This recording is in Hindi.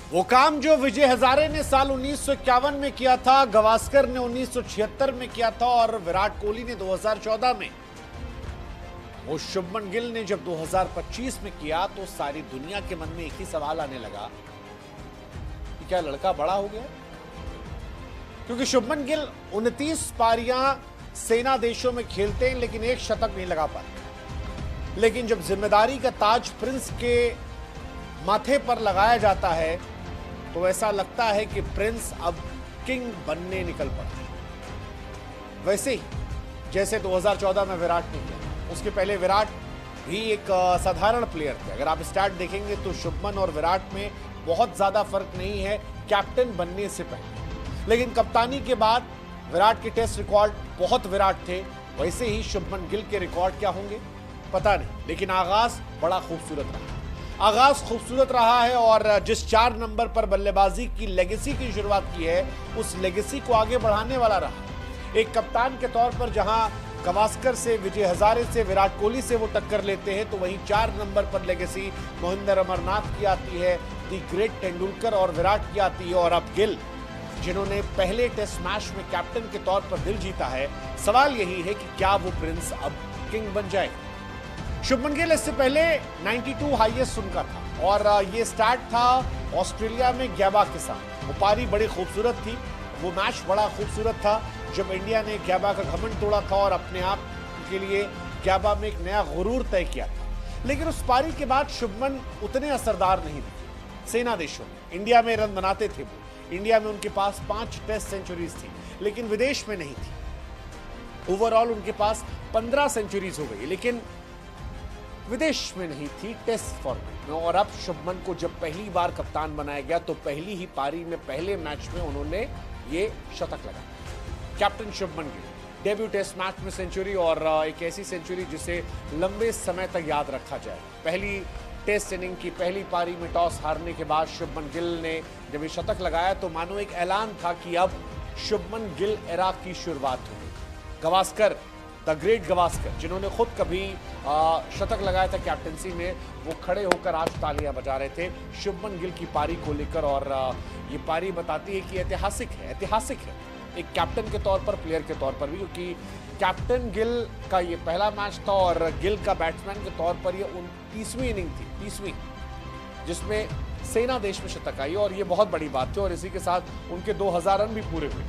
वो काम जो विजय हजारे ने साल 1951 में किया था, गावस्कर ने 1976 में किया था और विराट कोहली ने 2014 में, वो शुभमन गिल ने जब 2025 में किया तो सारी दुनिया के मन में एक ही सवाल आने लगा कि क्या लड़का बड़ा हो गया? क्योंकि शुभमन गिल 29 पारियां सेना देशों में खेलते हैं लेकिन एक शतक नहीं लगा पाते। लेकिन जब जिम्मेदारी का ताज प्रिंस के माथे पर लगाया जाता है तो ऐसा लगता है कि प्रिंस अब किंग बनने निकल पड़ा है। वैसे ही जैसे 2014 में विराट ने किया, उसके पहले विराट भी एक साधारण प्लेयर थे। अगर आप स्टार्ट देखेंगे तो शुभमन और विराट में बहुत ज्यादा फर्क नहीं है कैप्टन बनने से पहले। लेकिन कप्तानी के बाद विराट के टेस्ट रिकॉर्ड बहुत विराट थे, वैसे ही शुभमन गिल के रिकॉर्ड क्या होंगे पता नहीं, लेकिन आगाज बड़ा खूबसूरत रहा। आगाज खूबसूरत रहा है और जिस 4 नंबर पर बल्लेबाजी की लेगेसी की शुरुआत की है, उस लेगेसी को आगे बढ़ाने वाला रहा। एक कप्तान के तौर पर जहां गावस्कर से, विजय हजारे से, विराट कोहली से वो टक्कर लेते हैं, तो वहीं 4 नंबर पर लेगेसी मोहिंदर अमरनाथ की आती है, दी ग्रेट तेंदुलकर और विराट की आती है। और अब गिल, जिन्होंने पहले टेस्ट मैच में कैप्टन के तौर पर दिल जीता है, सवाल यही है कि क्या वो प्रिंस अब किंग बन जाए। शुभमन गिल इससे पहले 92 हाईएस्ट उनका था और ये स्टार्ट था ऑस्ट्रेलिया में गैबा के साथ। वो पारी बड़ी खूबसूरत थी, वो मैच बड़ा खूबसूरत था जब इंडिया ने गैबा का घमंड तोड़ा था और अपने आप के लिए गैबा में एक नया गुरूर तय किया था। लेकिन उस पारी के बाद शुभमन उतने असरदार नहीं दिखे सेना देशों में। इंडिया में रन बनाते थे वो, इंडिया में उनके पास 5 टेस्ट सेंचुरीज थी, लेकिन विदेश में नहीं थी। ओवरऑल उनके पास 15 सेंचुरीज हो गई, लेकिन विदेश में नहीं थी, टेस्ट फॉर्मेट में। और अब शुभमन को जब पहली बार कप्तान बनाया गया तो पहली ही पारी में, पहले मैच में उन्होंने ये शतक लगाया। Captain Shubman Gill, debut test match में सेंचुरी और एक ऐसी सेंचुरी जिसे लंबे समय तक याद रखा जाए। पहली टेस्ट इनिंग की पहली पारी में टॉस हारने के बाद शुभमन गिल ने जब ये शतक लगाया तो मानो एक ऐलान था कि अब शुभमन गिल एरा की शुरुआत होगी। गावस्कर, द ग्रेट गावस्कर, जिन्होंने खुद कभी शतक लगाया था कैप्टनसी में, वो खड़े होकर आज तालियां बजा रहे थे शुभमन गिल की पारी को लेकर। और ये पारी बताती है कि ऐतिहासिक है, ऐतिहासिक है एक कैप्टन के तौर पर, प्लेयर के तौर पर भी, क्योंकि कैप्टन गिल का ये पहला मैच था और गिल का बैट्समैन के तौर पर ये 29वीं इनिंग थी, 30वीं, जिसमें सेना देश में शतक आई और ये बहुत बड़ी बात थी। और इसी के साथ उनके 2000 रन भी पूरे हुए।